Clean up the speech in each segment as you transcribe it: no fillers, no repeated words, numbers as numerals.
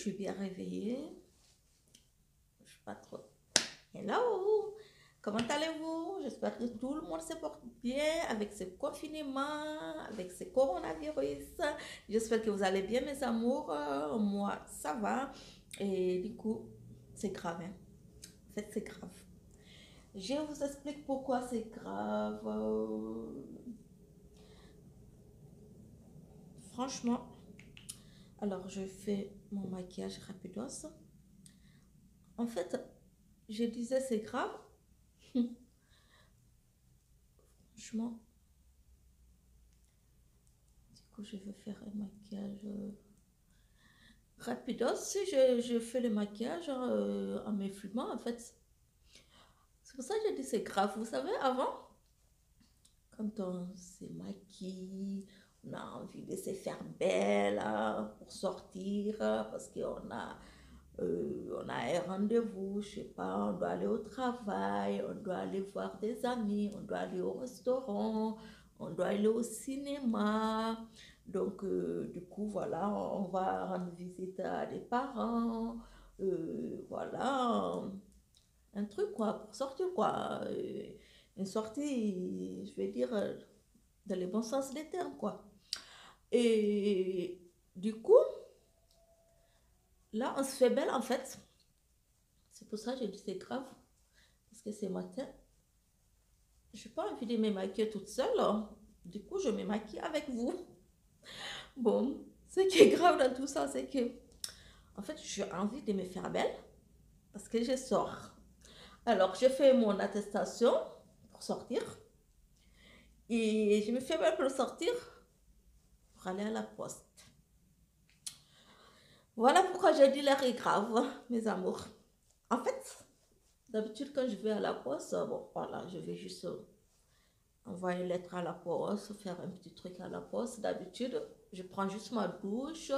suis bien réveillée. Je suis pas trop. Hello! Comment allez-vous? J'espère que tout le monde se porte bien avec ce confinement, avec ce coronavirus. J'espère que vous allez bien, mes amours. Moi, ça va. Et du coup, c'est grave, hein. En fait, c'est grave. Je vous explique pourquoi c'est grave. Franchement, alors je fais mon maquillage rapidos. En fait, je disais c'est grave. Franchement, du coup, je vais faire un maquillage rapidos. Si je fais le maquillage en me filmant, en fait, c'est pour ça que je dis c'est grave. Vous savez, avant, quand on se maquille, on a envie de se faire belle pour sortir parce on a un rendez-vous, je sais pas, on doit aller au travail, on doit aller voir des amis, on doit aller au restaurant, on doit aller au cinéma. Donc, du coup, voilà, on va rendre visite à des parents. Voilà, un truc quoi, pour sortir quoi. Une sortie, je vais dire, dans le bon sens des termes quoi. Et du coup, là, on se fait belle en fait. C'est pour ça que je dis c'est grave. Parce que ce matin, je n'ai pas envie de me maquiller toute seule. Du coup, je me maquille avec vous. Bon, ce qui est grave dans tout ça, c'est que, en fait, j'ai envie de me faire belle parce que je sors. Alors, je fais mon attestation pour sortir. Et je me fais belle pour sortir pour aller à la poste. Voilà pourquoi j'ai dit l'air est grave, mes amours. En fait, d'habitude, quand je vais à la poste, bon, voilà, je vais juste envoyer une lettre à la poste, faire un petit truc à la poste. D'habitude, je prends juste ma douche.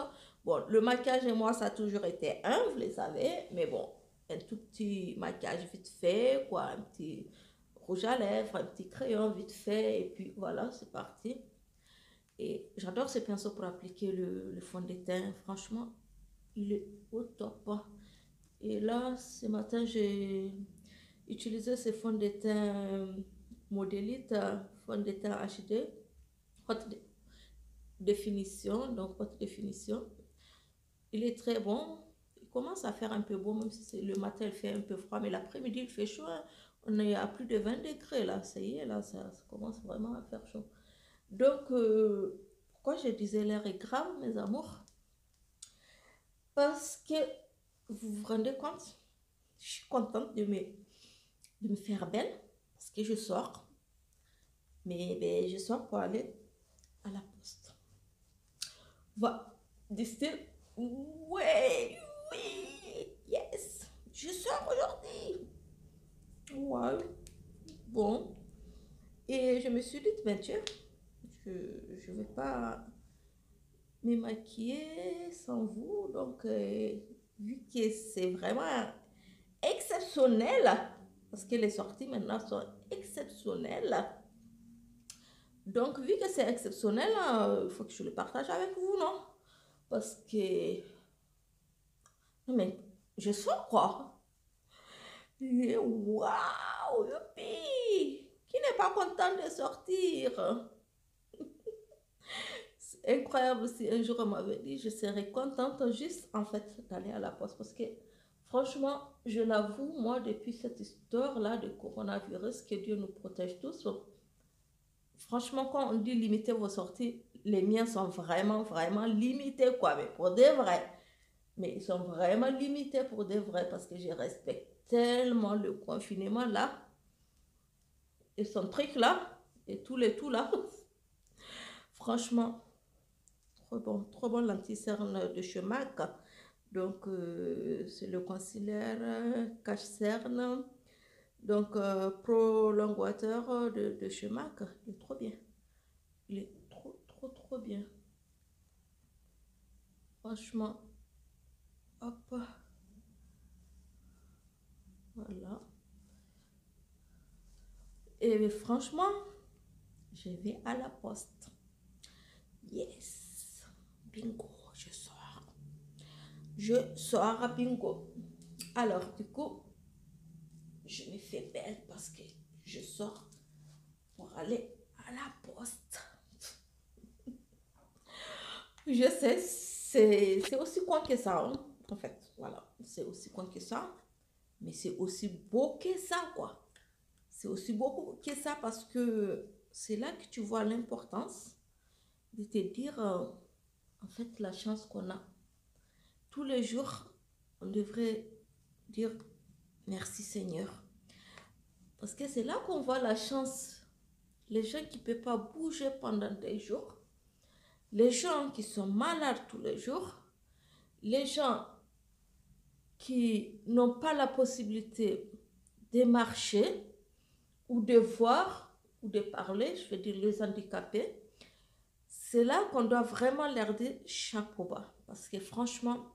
Bon, le maquillage et moi, ça a toujours été un, vous le savez, mais bon, un tout petit maquillage vite fait, quoi, un petit rouge à lèvres, un petit crayon vite fait, et puis voilà, c'est parti. Et j'adore ce pinceau pour appliquer le fond de teint, franchement, il est au top. Et là, ce matin, j'ai utilisé ce fond de teint Modélite, fond de teint HD, haute définition, donc haute définition. Il est très bon. Il commence à faire un peu beau, même si le matin il fait un peu froid, mais l'après-midi il fait chaud. On est à plus de 20 degrés là, ça y est, là, ça commence vraiment à faire chaud. Donc, pourquoi je disais l'air est grave, mes amours? Parce que vous vous rendez compte, je suis contente de me faire belle parce que je sors. Mais ben, je sors pour aller à la poste. Va, du style, ouais, oui, yes, je sors aujourd'hui. Ouais, bon. Et je me suis dit, ben tiens, je ne vais pas me maquiller sans vous. Donc, vu que c'est vraiment exceptionnel, parce que les sorties maintenant sont exceptionnelles. Donc, vu que c'est exceptionnel, il faut que je le partage avec vous, non? Parce que, non mais, je sors quoi? Waouh, youpi! Qui n'est pas content de sortir? C'est incroyable si un jour on m'avait dit, je serais contente juste en fait d'aller à la poste. Parce que, franchement, je l'avoue, moi, depuis cette histoire-là de coronavirus, que Dieu nous protège tous, franchement, quand on dit limiter vos sorties, les miens sont vraiment, vraiment limités, quoi. Mais pour de vrai. Mais ils sont vraiment limités pour de vrai parce que je respecte tellement le confinement là. Et son truc là. Et tous les tout là. Franchement, trop bon l'anti-cerne de chez MAC. Donc, c'est le concealer cache-cerne. Donc, Pro Long Water de chez MAC. Il est trop bien. Il est trop bien. Franchement, hop, voilà. Et franchement, je vais à la poste. Yes, bingo, je sors. je sors à bingo. Alors, du coup, je me fais belle parce que je sors pour aller à la poste. Je sais, c'est aussi con que ça, hein, en fait. Voilà, c'est aussi con que ça. Mais c'est aussi beau que ça, quoi. C'est aussi beau que ça parce que c'est là que tu vois l'importance de te dire, en fait, la chance qu'on a. Tous les jours, on devrait dire merci Seigneur. Parce que c'est là qu'on voit la chance. Les gens qui ne peuvent pas bouger pendant des jours, les gens qui sont malades tous les jours, les gens qui n'ont pas la possibilité de marcher ou de voir ou de parler, je veux dire les handicapés, c'est là qu'on doit vraiment leur dire chapeau bas. Parce que franchement,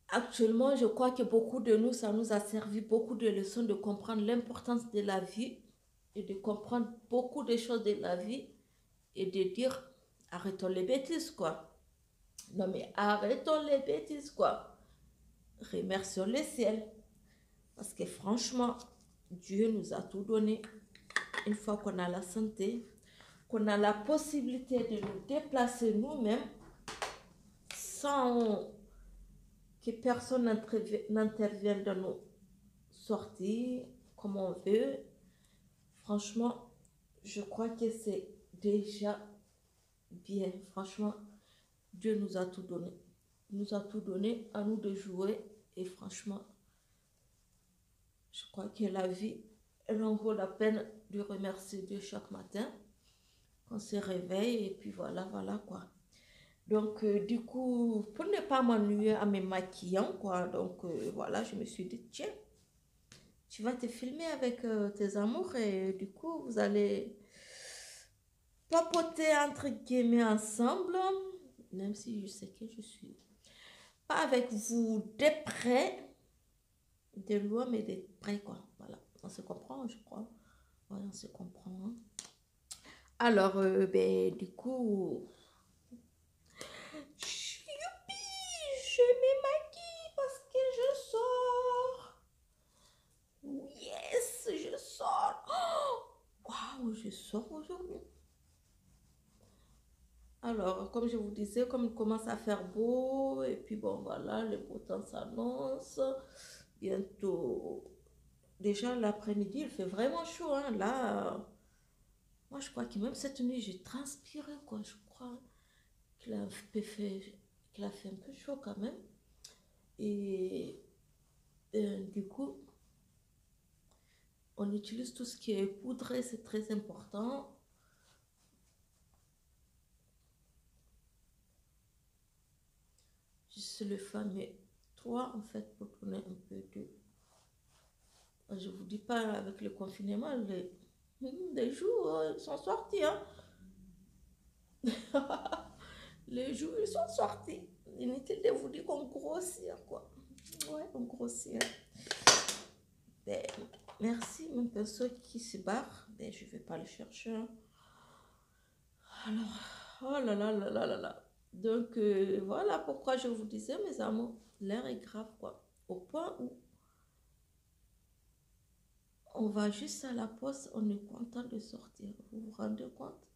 actuellement, je crois que beaucoup de nous, ça nous a servi beaucoup de leçons de comprendre l'importance de la vie et de comprendre beaucoup de choses de la vie et de dire arrêtons les bêtises, quoi. Non, mais arrêtons les bêtises, quoi. Remercions le ciel. Parce que franchement, Dieu nous a tout donné. Une fois qu'on a la santé, qu'on a la possibilité de nous déplacer nous-mêmes sans que personne n'intervienne dans nos sorties comme on veut. Franchement, je crois que c'est déjà bien. Franchement, Dieu nous a tout donné. Il nous a tout donné, à nous de jouer. Et franchement, je crois que la vie, elle en vaut la peine de remercier Dieu chaque matin. On se réveille et puis voilà, voilà quoi. Donc, du coup, pour ne pas m'ennuyer à me maquillant, quoi, donc voilà, je me suis dit, tiens, tu vas te filmer avec tes amours et du coup, vous allez papoter entre guillemets ensemble, même si je sais que je suis pas avec vous de près, de loin, mais de près, quoi. Voilà, on se comprend, je crois. Ouais, on se comprend. Hein. Alors, ben, du coup, youpi, je me maquille parce que je sors. Yes, je sors. Waouh, je sors aujourd'hui. Alors, comme je vous disais, comme il commence à faire beau, et puis bon, voilà, le beau temps s'annonce. Bientôt, déjà l'après-midi, il fait vraiment chaud. Hein. Là, moi, je crois que même cette nuit, j'ai transpiré, quoi. Je crois qu'il a qu'il a fait un peu chaud quand même. Et du coup, on utilise tout ce qui est poudré, c'est très important. Juste le fameux 3 en fait pour donner un peu de. Je vous dis pas avec le confinement, les jours ils sont sortis. Hein. Les jours ils sont sortis. Inutile de vous dire qu'on grossit quoi. Ouais, on grossit. Ben, merci, même personne qui se barre. Ben, je vais pas le chercher. Hein. Alors, oh là là là là là là. Donc, voilà pourquoi je vous disais, mes amours, l'air est grave, quoi. Au point où on va juste à la poste, on est content de sortir. Vous vous rendez compte?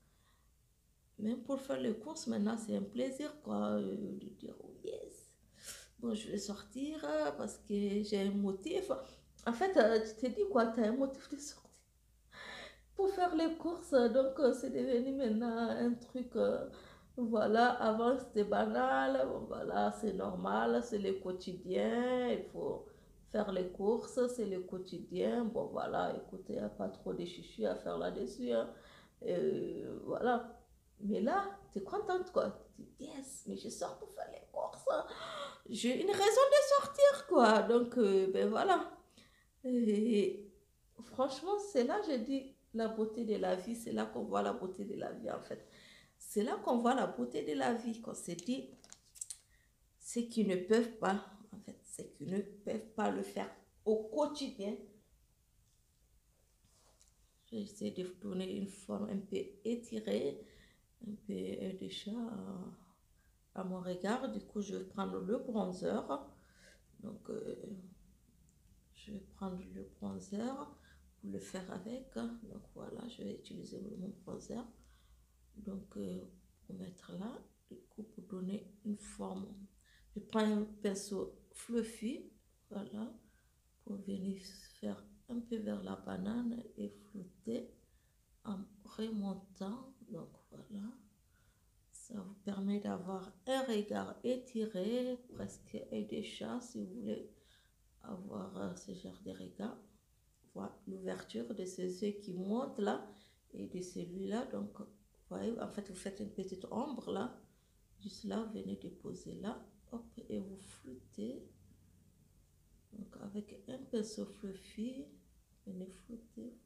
Même pour faire les courses, maintenant, c'est un plaisir, quoi, de dire, oh yes, bon, je vais sortir parce que j'ai un motif. En fait, tu te dis quoi, tu as un motif de sortir pour faire les courses. Donc, c'est devenu maintenant un truc, voilà, avant c'était banal, bon, voilà, c'est normal, c'est le quotidien, il faut faire les courses, c'est le quotidien. Bon, voilà, écoutez, il n'y a pas trop de chichis à faire là-dessus. Hein. Voilà. Mais là, tu es contente, quoi. Tu dis, yes, mais je sors pour faire les courses. J'ai une raison de sortir, quoi. Donc, ben voilà. Et franchement, c'est là, je dis, la beauté de la vie. C'est là qu'on voit la beauté de la vie, en fait. C'est là qu'on voit la beauté de la vie. Qu'on se dit, ceux qui ne peuvent pas, en fait, ceux qui ne peuvent pas le faire au quotidien. J'essaie de vous donner une forme un peu étirée, un peu déjà à mon regard. Du coup, je vais prendre le bronzer. Donc, je vais prendre le bronzer pour le faire avec. Donc, voilà, je vais utiliser mon bronzer. Donc, pour mettre là, du coup, pour donner une forme. Je prends un pinceau fluffy, voilà, pour venir faire un peu vers la banane et flouter en remontant. Donc, voilà. Ça vous permet d'avoir un regard étiré, presque et des chats, si vous voulez avoir ce genre de regard. Voilà l'ouverture de ces yeux qui montent là et de celui-là. Donc, vous voyez, en fait, vous faites une petite ombre là. Juste là, vous venez déposer là. Hop, et vous floutez. Donc, avec un pinceau fluffy, venez flouter.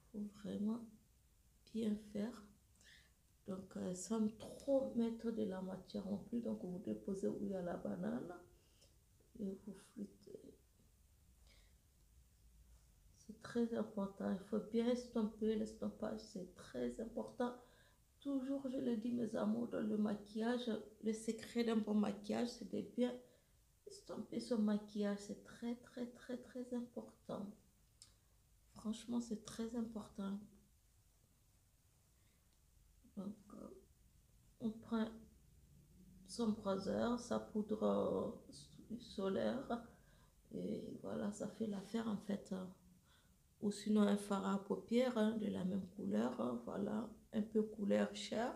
Il faut vraiment bien faire. Donc, sans trop mettre de la matière non plus. Donc, vous déposez où il y a la banane et vous floutez. C'est très important. Il faut bien estomper. L'estompage, c'est très important. Toujours, je le dis, mes amours, dans le maquillage, le secret d'un bon maquillage, c'est de bien estomper son maquillage. C'est très, très, très, très important. Franchement, c'est très important. Donc, on prend son bronzer, sa poudre solaire, et voilà, ça fait l'affaire en fait. Ou sinon un fard à paupières de la même couleur, voilà, un peu couleur chair,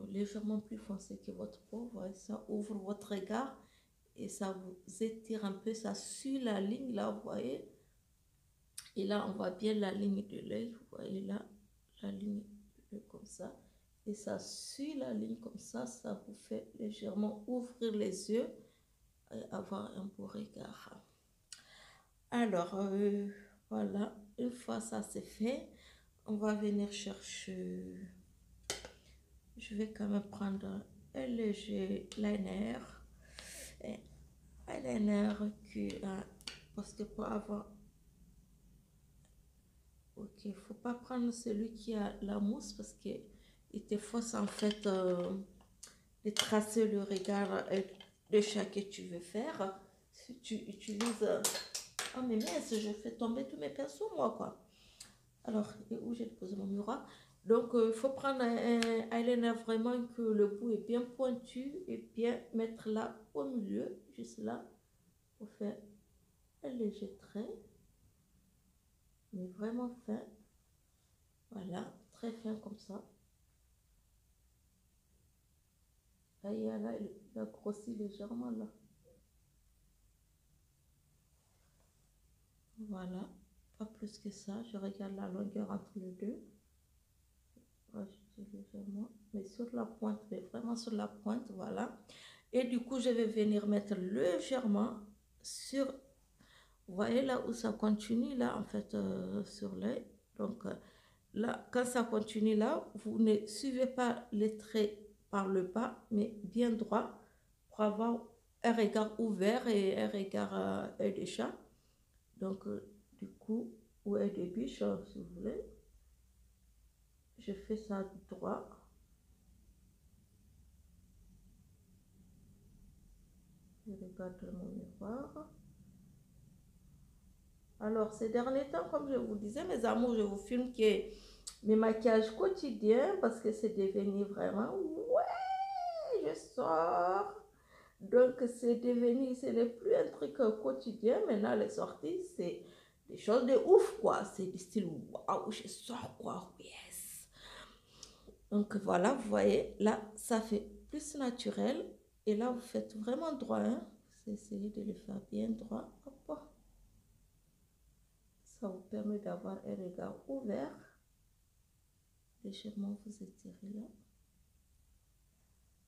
légèrement plus foncé que votre peau, voilà, ça ouvre votre regard et ça vous étire un peu, ça suit la ligne là, vous voyez. Et là, on voit bien la ligne de l'œil, vous voyez là, la ligne de l'œil comme ça. Et ça suit la ligne comme ça vous fait légèrement ouvrir les yeux et avoir un beau regard. Alors, voilà, une fois ça c'est fait, on va venir chercher, je vais quand même prendre un léger liner, un liner parce que pour avoir, ok, il ne faut pas prendre celui qui a la mousse parce qu'il te force en fait de tracer le regard de chaque que tu veux faire. Si tu utilises, oh mais mince, je fais tomber tous mes pinceaux moi quoi. Alors, et où j'ai déposé mon miroir. Donc, il faut prendre un eyeliner vraiment que le bout est bien pointu et bien mettre là au milieu, juste là, pour faire un léger trait, mais vraiment fin. Voilà, très fin comme ça. Là, il a grossi légèrement là. Voilà, pas plus que ça. Je regarde la longueur entre les deux. Légèrement, mais sur la pointe, mais vraiment sur la pointe, voilà. Et du coup, je vais venir mettre légèrement sur, vous voyez là où ça continue, là, en fait, sur l'œil. Donc, là, quand ça continue là, vous ne suivez pas les traits par le bas, mais bien droit pour avoir un regard ouvert et un regard œil de chat. Donc, du coup, ou œil de biche, si vous voulez. Je fais ça droit. Je regarde mon miroir. Alors, ces derniers temps, comme je vous disais, mes amours, je vous filme mes maquillages quotidiens parce que c'est devenu vraiment, ouais, je sors. Donc, c'est devenu, ce n'est plus un truc quotidien. Maintenant, les sorties, c'est des choses de ouf, quoi. C'est du style, waouh, je sors, quoi, yes. Donc, voilà, vous voyez, là, ça fait plus naturel. Et là, vous faites vraiment droit, hein. Essayez de le faire bien droit. Hop. Ça vous permet d'avoir un regard ouvert. Légèrement vous étirez là.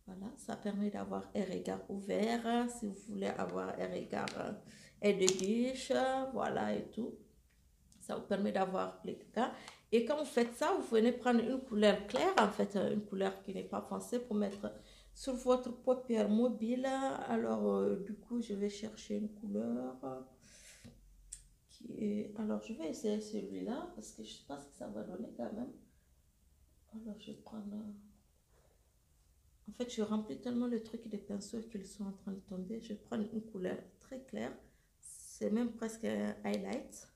Voilà, ça permet d'avoir un regard ouvert. Si vous voulez avoir un regard et de biche, voilà et tout. Ça vous permet d'avoir les regard. Et quand vous faites ça, vous venez prendre une couleur claire, en fait, une couleur qui n'est pas foncée pour mettre sur votre paupière mobile. Alors, du coup, je vais chercher une couleur. Alors, je vais essayer celui-là parce que je sais pas ce que ça va donner quand même. Alors, je vais prendre En fait, je remplis tellement le truc des pinceaux qu'ils sont en train de tomber. Je prends une couleur très claire. C'est même presque un highlight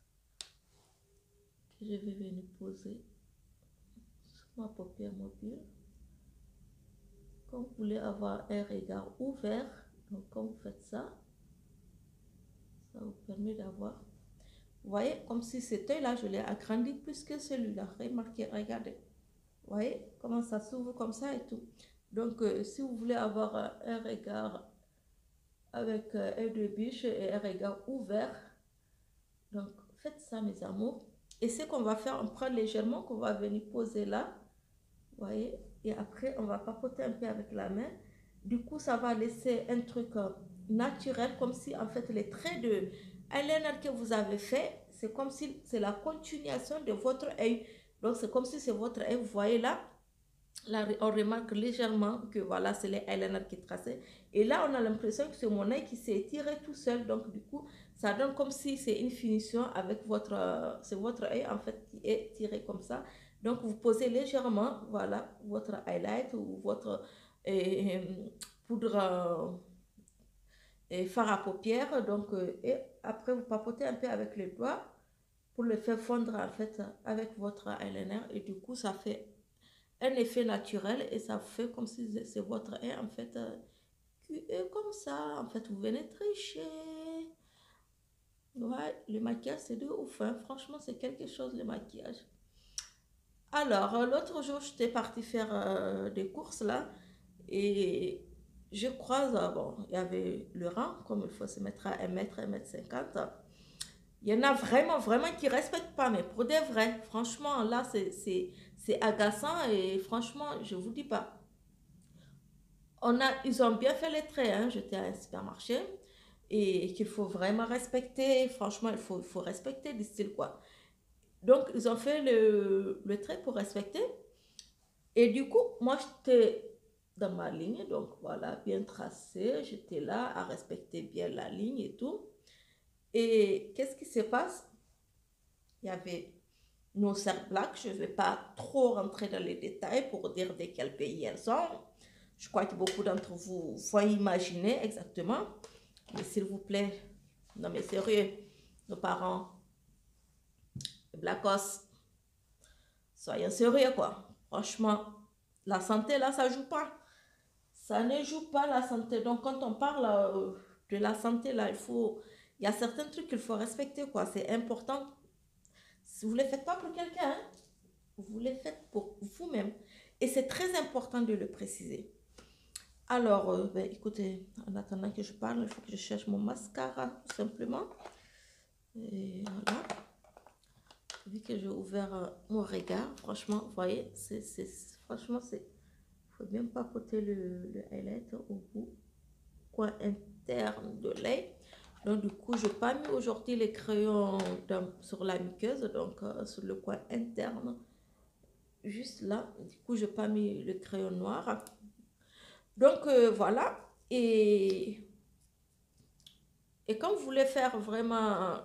que je vais venir poser sur ma paupière mobile. Quand vous voulez avoir un regard ouvert, donc quand vous faites ça, ça vous permet d'avoir, vous voyez, comme si cet œil-là, je l'ai agrandi plus que celui-là. Remarquez, regardez. Vous voyez comment ça s'ouvre comme ça et tout. Donc, si vous voulez avoir un regard avec un de biche et un regard ouvert, donc faites ça, mes amours. Et ce qu'on va faire, on prend légèrement, qu'on va venir poser là. Vous voyez? Et après, on va papoter un peu avec la main. Du coup, ça va laisser un truc naturel, comme si en fait les traits de eyeliner que vous avez fait, c'est comme si c'est la continuation de votre œil. Donc, c'est comme si c'est votre œil. Vous voyez là, on remarque légèrement que voilà, c'est les eyeliner qui est tracé. Et là, on a l'impression que c'est mon œil qui s'est tiré tout seul. Donc, du coup, ça donne comme si c'est une finition avec votre, c'est votre œil en fait qui est tiré comme ça. Donc, vous posez légèrement, voilà, votre highlight ou votre poudre et fard à paupières. Donc, et après, vous papotez un peu avec les doigts pour le faire fondre en fait avec votre eyeliner. Et du coup, ça fait un effet naturel et ça fait comme si c'est votre œil en fait qui est comme ça. En fait, vous venez tricher. Ouais, le maquillage, c'est de ouf. Hein. Franchement, c'est quelque chose, le maquillage. Alors, l'autre jour, j'étais partie faire des courses là et je croise, bon, il y avait le rang, comme il faut se mettre à 1 mètre, 1 mètre 50. Il y en a vraiment, vraiment qui ne respectent pas, mais pour des vrais. Franchement, là, c'est agaçant et franchement, je ne vous dis pas. Ils ont bien fait les traits, hein. J'étais à un supermarché et qu'il faut vraiment respecter. Franchement, il faut respecter le style, quoi. Donc, ils ont fait le trait pour respecter. Et du coup, moi, j'étais dans ma ligne, donc voilà, bien tracé. J'étais là à respecter bien la ligne et tout. Et qu'est-ce qui se passe? Il y avait nos sœurs black. Je ne vais pas trop rentrer dans les détails pour dire de quel pays elles sont. Je crois que beaucoup d'entre vous vont imaginer exactement. Mais s'il vous plaît, non mais sérieux, nos parents, blackos, soyez sérieux quoi. Franchement, la santé là, ça joue pas. Ça ne joue pas la santé. Donc quand on parle de la santé là, il y a certains trucs qu'il faut respecter quoi. C'est important. Si vous ne les faites pas pour quelqu'un, hein, vous les faites pour vous-même. Et c'est très important de le préciser. Alors, écoutez, en attendant que je parle, il faut que je cherche mon mascara, tout simplement. Et voilà. Vu que j'ai ouvert mon regard, franchement, vous voyez, franchement, il faut bien papoter le highlight au bout, coin interne de l'œil. Donc, du coup, je n'ai pas mis aujourd'hui les crayons sur la muqueuse, donc sur le coin interne, juste là. Du coup, je n'ai pas mis le crayon noir. Donc, voilà. Et quand vous voulez faire vraiment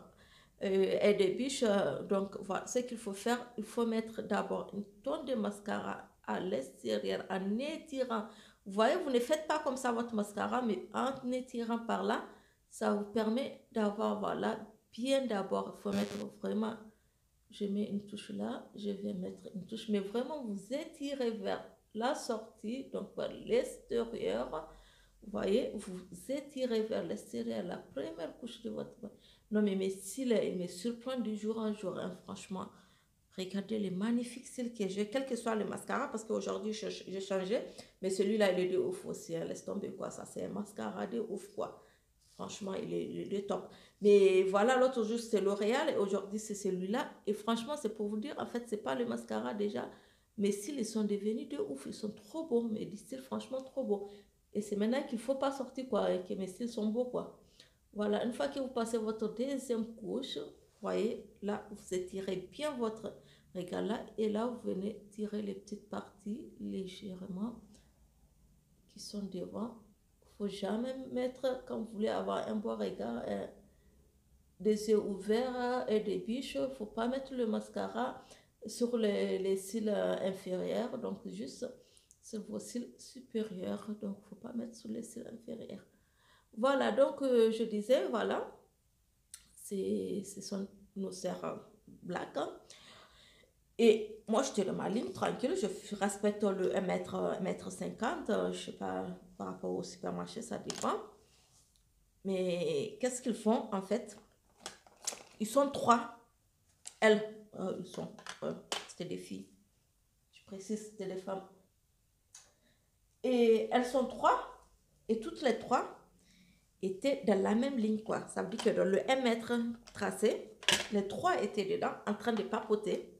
des biches, donc voilà, ce qu'il faut faire, il faut mettre d'abord une tonne de mascara à l'extérieur en étirant. Vous voyez, vous ne faites pas comme ça votre mascara, mais en étirant par là, ça vous permet d'avoir, voilà, bien d'abord, il faut mettre vraiment, je mets une touche là, je vais mettre une touche, mais vraiment vous étirez vers la sortie, donc vers l'extérieur. Vous voyez, vous étirez vers l'extérieur la première couche de votre... Non, mais mes cils, ils me surprennent du jour en jour, hein, franchement. Regardez les magnifiques cils que j'ai, quel que soit le mascara, parce qu'aujourd'hui, j'ai changé. Mais celui-là, il est de ouf aussi, hein, laisse tomber quoi, ça c'est un mascara de ouf quoi. Franchement, il est de top. Mais voilà, l'autre jour, c'était L'Oréal et aujourd'hui, c'est celui-là. Et franchement, c'est pour vous dire, en fait, c'est pas le mascara déjà. Mes cils, ils sont devenus de ouf, ils sont trop beaux, mais des cils, franchement, trop beaux. Et c'est maintenant qu'il ne faut pas sortir, quoi, et que mes cils sont beaux, quoi. Voilà, une fois que vous passez votre deuxième couche, vous voyez, là, vous étirez bien votre regard là, et là, vous venez tirer les petites parties légèrement qui sont devant. Il ne faut jamais mettre, quand vous voulez avoir un beau regard, des yeux ouverts et des biches, il ne faut pas mettre le mascara sur les cils inférieurs, donc juste C'est vos cils supérieurs, donc il ne faut pas mettre sous les cils inférieurs. Voilà, donc je disais, voilà, ce sont nos serres black. Hein. Et moi, j'étais dans ma ligne tranquille, je respecte le 1 m 50, je sais pas, par rapport au supermarché, ça dépend. Mais qu'est-ce qu'ils font en fait? Ils sont 3, elles, c'était des filles, je précise, c'était des femmes. Et elles sont 3, et toutes les 3 étaient dans la même ligne, quoi. Ça veut dire que dans le 1 m tracé, les 3 étaient dedans en train de papoter.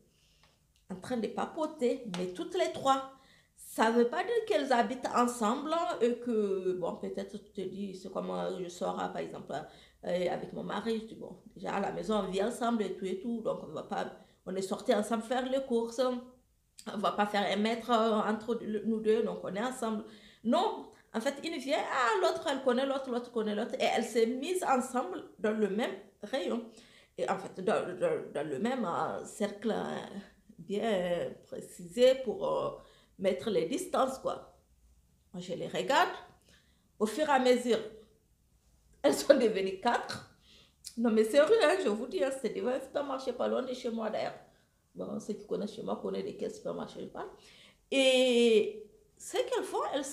Mais toutes les 3. Ça ne veut pas dire qu'elles habitent ensemble et que, bon, peut-être tu te dis, c'est comme je sors, par exemple, avec mon mari, je dis, bon, déjà à la maison, on vit ensemble et tout, donc on est sortis ensemble faire les courses, on ne va pas faire 1 m entre nous deux, donc on est ensemble. Non, en fait, une vient, l'autre, elle connaît l'autre, l'autre connaît l'autre, et elles s'est mise ensemble dans le même rayon, et en fait, dans le même cercle bien précisé pour mettre les distances, quoi. Moi, je les regarde. Au fur et à mesure, elles sont devenues 4. Non, mais sérieux, hein, je vous dis, hein, c'est devant un supermarché pas loin de chez moi, d'ailleurs. Bon, ceux qui connaissent chez moi connaissent de quel supermarché je parle. Et ce qu'elles font, elles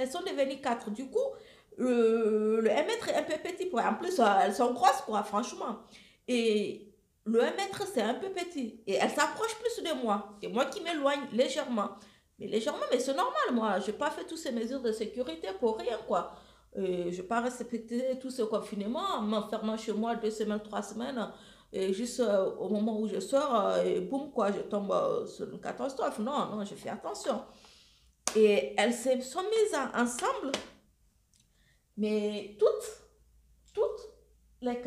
sont devenues 4. Du coup, le 1 m est un peu petit. En plus, elles sont grosses, quoi, franchement. Et le 1 m, c'est un peu petit. Et elles s'approchent plus de moi. Et moi qui m'éloigne légèrement. Mais légèrement, mais c'est normal, moi. Je n'ai pas fait toutes ces mesures de sécurité pour rien, quoi. Je n'ai pas respecté tout ce confinement en m'enfermant chez moi 2 semaines, 3 semaines. Et juste au moment où je sors, et boum, quoi, je tombe sur une catastrophe. Non, non, je fais attention. Et elles se sont mises ensemble. Mais toutes les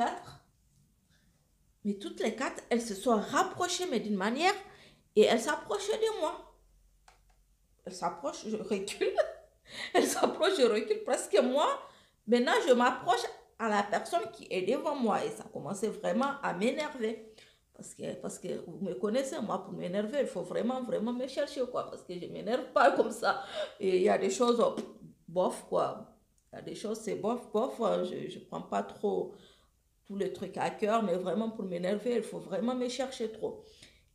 4, elles se sont rapprochées, mais d'une manière, et elles s'approchaient de moi. Elles s'approchent, je recule. Elles s'approchent, je recule. Presque moi, maintenant, je m'approche à la personne qui est devant moi. Et ça commençait vraiment à m'énerver. Parce que vous me connaissez, moi, pour m'énerver, il faut vraiment, vraiment me chercher, quoi. Parce que je ne m'énerve pas comme ça. Et il y a des choses, bof, quoi. Il y a des choses, c'est bof, bof. Je ne prends pas trop tous les trucs à cœur, mais vraiment, pour m'énerver, il faut vraiment me chercher trop.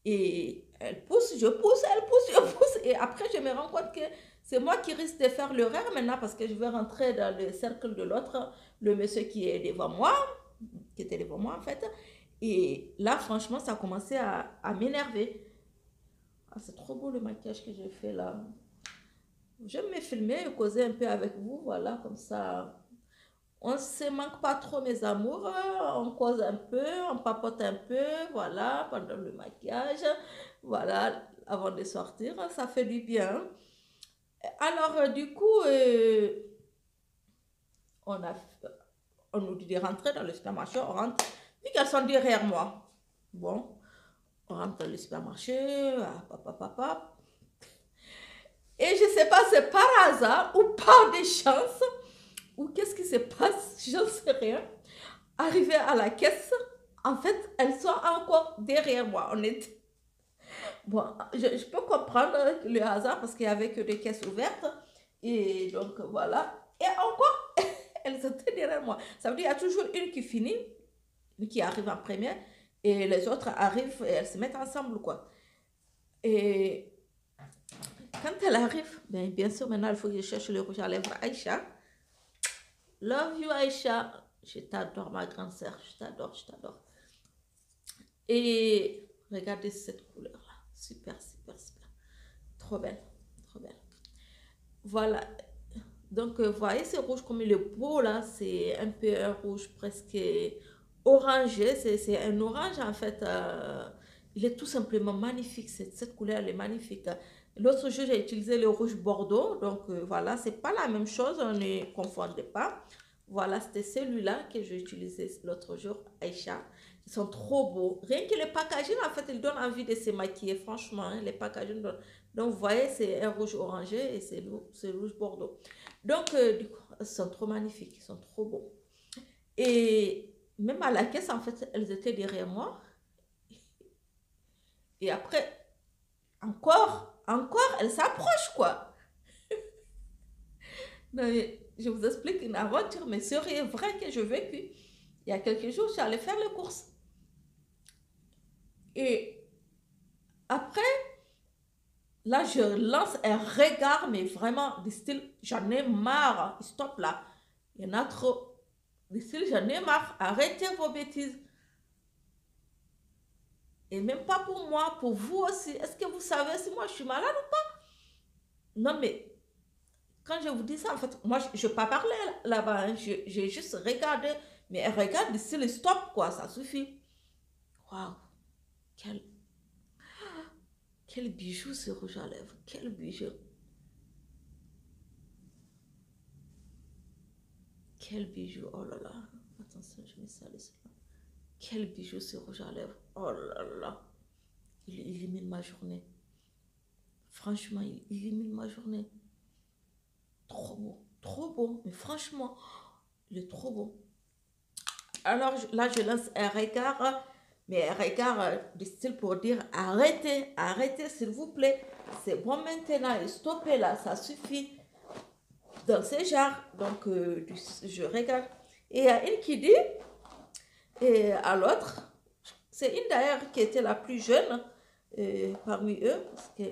Et elle pousse, je pousse, elle pousse, je pousse. Et après, je me rends compte que c'est moi qui risque de faire l'erreur maintenant parce que je vais rentrer dans le cercle de l'autre, le monsieur qui est devant moi, qui était devant moi en fait. Et là, franchement, ça a commencé à m'énerver. Ah, c'est trop beau le maquillage que j'ai fait là. J'aime me filmer et causer un peu avec vous, voilà, comme ça. On ne se manque pas trop, mes amours. On cause un peu, on papote un peu, voilà, pendant le maquillage. Voilà, avant de sortir, ça fait du bien. Alors, du coup, on, a, on nous dit de rentrer dans le supermarché, on rentre, puis qu'elles sont derrière moi. Bon, on rentre dans le supermarché, papa. Et je ne sais pas, c'est par hasard ou par des chances, ou qu'est-ce qui se passe, j'en sais rien. Arrivé à la caisse, en fait, elles sont encore derrière moi. Bon, je peux comprendre le hasard parce qu'il n'y avait que des caisses ouvertes. Et donc, voilà. Et encore, elles étaient derrière moi. Ça veut dire qu'il y a toujours une qui finit, une qui arrive en première, et les autres arrivent et elles se mettent ensemble, quoi. Et quand elle arrive, bien sûr, maintenant, il faut que je cherche le rouge à lèvres. Aïcha, love you, Aïcha. Je t'adore, ma grande sœur. Je t'adore, je t'adore. Et regardez cette couleur-là. Super, super, super. Trop belle, trop belle. Voilà. Donc, vous voyez ce rouge comme il est beau là. C'est un peu un rouge presque orangé. C'est un orange en fait. Il est tout simplement magnifique. Cette couleur, elle est magnifique. L'autre jour, j'ai utilisé le rouge bordeaux. Donc, voilà, c'est pas la même chose. On ne confondait pas. Voilà, c'était celui-là que j'ai utilisé l'autre jour, Aïcha. Ils sont trop beaux. Rien que le packaging, en fait, il donne envie de se maquiller, franchement. Hein, les packaging donnent. Donc, vous voyez, c'est un rouge orangé et c'est le rouge bordeaux. Donc, du coup, ils sont trop magnifiques, ils sont trop beaux. Et même à la caisse, en fait, elles étaient derrière moi. Et après, encore, encore, elle s'approche, quoi. Non, mais je vous explique une aventure, mais c'est vrai que j'ai vécu. Il y a quelques jours, je suis allée faire les courses. Et après, là, je lance un regard, mais vraiment, du style, j'en ai marre. Stop là. Il y en a trop. Du style, j'en ai marre. Arrêtez vos bêtises. Et même pas pour moi, pour vous aussi. Est-ce que vous savez si moi je suis malade ou pas? Non, mais quand je vous dis ça, en fait, moi, je n'ai pas parlé là-bas. Hein. J'ai juste regardé. Mais elle regarde du style, stop, quoi. Ça suffit. Waouh. Quel, quel bijou ce rouge à lèvres. Quel bijou. Quel bijou. Oh là là. Attention, je mets ça là. Quel bijou ce rouge à lèvres. Oh là là. Il illumine ma journée. Franchement, il illumine ma journée. Trop beau. Trop beau. Mais franchement, il est trop beau. Alors là, je lance un regard. Mais un regard de style pour dire arrêtez, arrêtez s'il vous plaît. C'est bon maintenant. Et stoppez là. Ça suffit. Dans ce genre. Donc, je regarde. Et il y a une qui dit... Et à l'autre, c'est une d'ailleurs qui était la plus jeune parmi eux, parce que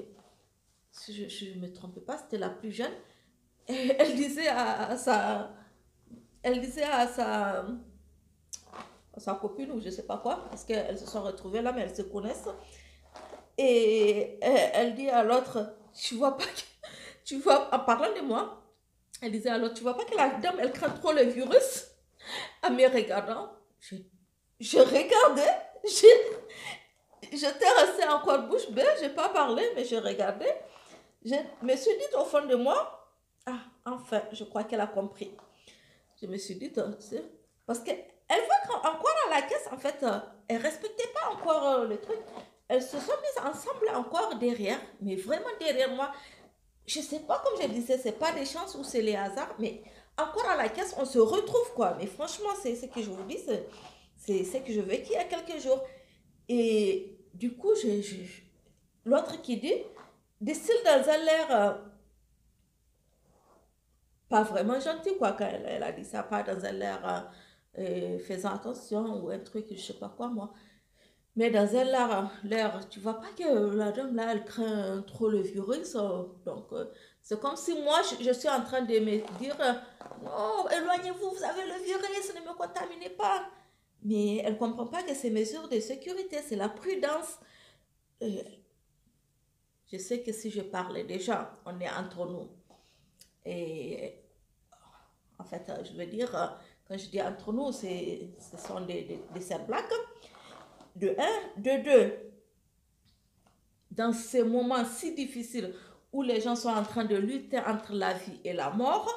si je ne me trompe pas, c'était la plus jeune. Et elle disait à sa copine ou je ne sais pas quoi, parce qu'elles se sont retrouvées là, mais elles se connaissent. Et elle dit à l'autre, tu vois pas tu vois, en parlant de moi, elle disait à l'autre, tu vois pas que la dame, elle craint trop le virus en me regardant. Je regardais, j'étais restée encore bouche bée, je n'ai pas parlé, mais je regardais. Je me suis dit au fond de moi, ah, enfin, je crois qu'elle a compris. Je me suis dit, tu sais, parce qu'elle voit qu'encore à la caisse, en fait, elle ne respectait pas encore le truc. Elles se sont mises ensemble encore derrière, mais vraiment derrière moi. Je ne sais pas, comme je disais, ce n'est pas des chances ou c'est les hasards, mais encore à la caisse, on se retrouve, quoi. Mais franchement, c'est ce que je vous dis, c'est ce que je vécu il y a quelques jours. Et du coup, l'autre qui dit, des styles dans un l'air pas vraiment gentil, quoi, quand elle a dit ça, pas dans un l'air faisant attention ou un truc, je sais pas quoi, moi. Mais dans un l'air, tu vois pas que la dame là, elle craint trop le virus. Donc, c'est comme si moi, je suis en train de me dire, non, éloignez-vous, vous avez le virus, ne me contaminez pas. Mais elle ne comprend pas que ces mesures de sécurité, c'est la prudence. Je sais que si je parlais déjà, on est entre nous. Et en fait, je veux dire, quand je dis entre nous, ce sont des blagues. De un, de deux, dans ces moments si difficiles où les gens sont en train de lutter entre la vie et la mort,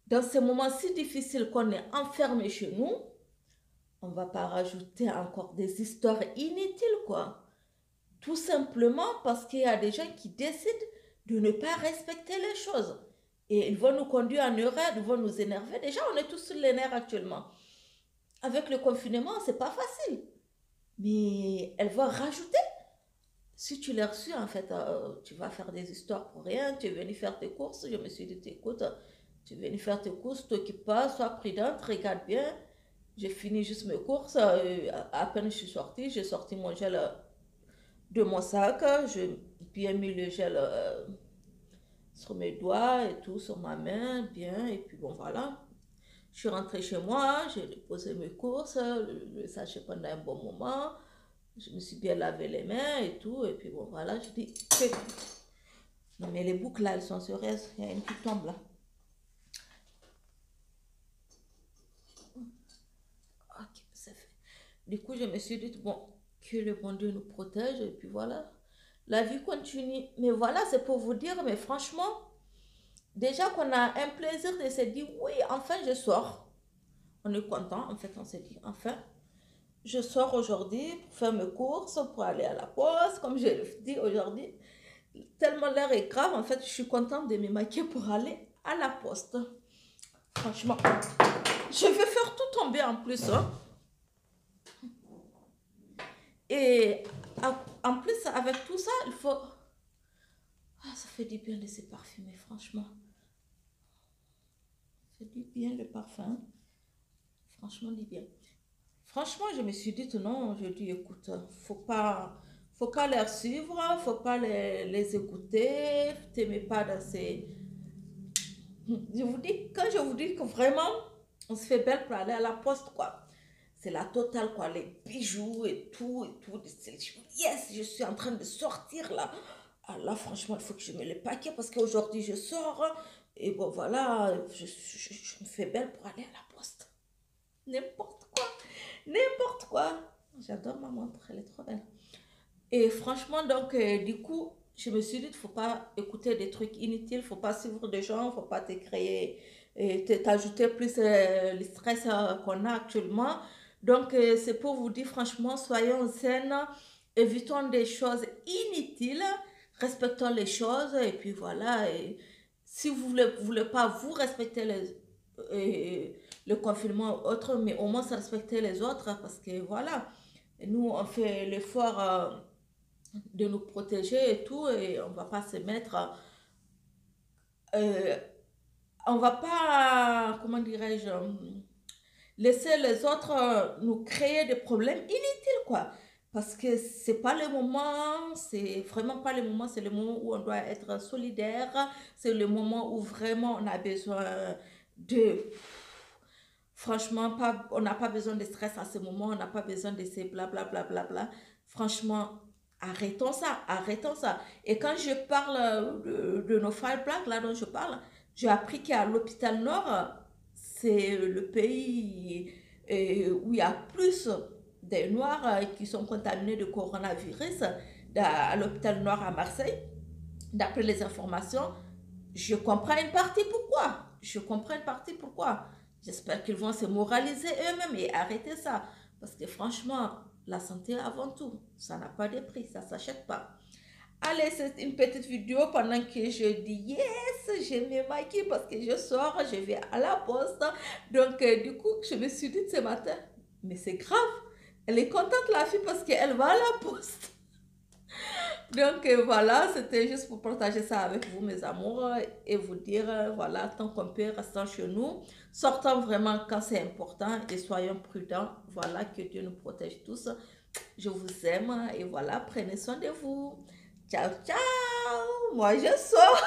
dans ces moments si difficiles qu'on est enfermé chez nous, on ne va pas rajouter encore des histoires inutiles, quoi. Tout simplement parce qu'il y a des gens qui décident de ne pas respecter les choses. Et ils vont nous conduire en erreur, ils vont nous énerver. Déjà, on est tous sur les nerfs actuellement. Avec le confinement, c'est pas facile. Mais elles vont rajouter. Si tu l'as reçu, en fait, tu vas faire des histoires pour rien. Tu es venu faire tes courses. Je me suis dit, écoute, tu es venu faire tes courses, t'occupe pas, sois prudente, regarde bien. J'ai fini juste mes courses. À peine je suis sortie, j'ai sorti mon gel de mon sac. J'ai bien mis le gel sur mes doigts et tout, sur ma main, bien. Et puis bon, voilà. Je suis rentrée chez moi, j'ai déposé mes courses, le sachet pendant un bon moment. Je me suis bien lavé les mains et tout. Et puis bon, voilà, je dis, non mais les boucles là, elles sont sérieuses. Il y a une qui tombe là. Ok, c'est fait. Du coup, je me suis dit, bon, que le bon Dieu nous protège. Et puis voilà, la vie continue. Mais voilà, c'est pour vous dire, mais franchement, déjà qu'on a un plaisir de se dire, oui, enfin je sors. On est content, en fait, on s'est dit, enfin, je sors aujourd'hui pour faire mes courses, pour aller à la poste, comme je le dis aujourd'hui. Tellement l'air est grave, en fait, je suis contente de me maquiller pour aller à la poste. Franchement, je vais faire tout tomber en plus. Hein. Et en plus, avec tout ça, il faut Ah, ça fait du bien de se parfumer, franchement. Ça fait du bien le parfum. Franchement, du bien. Franchement, je me suis dit, non, je dis, écoute, faut pas les suivre, faut pas les écouter, t'aimais pas dans ces... Je vous dis, quand je vous dis que vraiment, on se fait belle pour aller à la poste, quoi. C'est la totale, quoi, les bijoux et tout, et tout. Yes, je suis en train de sortir, là. Ah, là, franchement, il faut que je mette le paquet parce qu'aujourd'hui, je sors. Et bon, voilà, je me fais belle pour aller à la poste. N'importe quoi. N'importe quoi. J'adore ma montre, elle est trop belle. Et franchement, donc, du coup, je me suis dit, il ne faut pas écouter des trucs inutiles, il ne faut pas suivre des gens, il ne faut pas te créer, t'ajouter plus le stress qu'on a actuellement. Donc, c'est pour vous dire, franchement, soyons zen, évitons des choses inutiles, respectons les choses, et puis voilà. Et si vous ne voulez pas vous respecter le confinement ou autre, mais au moins respecter les autres, parce que voilà, nous, on fait l'effort de nous protéger et tout, et on va pas se mettre, euh, on va pas, comment dirais-je, laisser les autres nous créer des problèmes inutiles, quoi. Parce que c'est pas le moment, c'est vraiment pas le moment, c'est le moment où on doit être solidaire, c'est le moment où vraiment on a besoin de... Franchement, pas, on n'a pas besoin de stress à ce moment, on n'a pas besoin de ces blablabla. Bla, bla, bla. Franchement, arrêtons ça, arrêtons ça. Et quand je parle de nos Five Blacks, là dont je parle, j'ai appris qu'à l'hôpital Nord, c'est le pays où il y a plus des Noirs qui sont contaminés de coronavirus à l'hôpital Nord à Marseille. D'après les informations, je comprends une partie pourquoi. Je comprends une partie pourquoi. J'espère qu'ils vont se moraliser eux-mêmes et arrêter ça. Parce que franchement, la santé avant tout, ça n'a pas de prix, ça ne s'achète pas. Allez, c'est une petite vidéo pendant que je dis yes, je me maquille parce que je sors, je vais à la poste. Donc, du coup, je me suis dit ce matin, mais c'est grave. Elle est contente, la fille, parce qu'elle va à la poste. Donc voilà, c'était juste pour partager ça avec vous, mes amours, et vous dire, voilà, tant qu'on peut, restons chez nous, sortons vraiment quand c'est important et soyons prudents. Voilà, que Dieu nous protège tous. Je vous aime et voilà, prenez soin de vous. Ciao, ciao. Moi, je sors.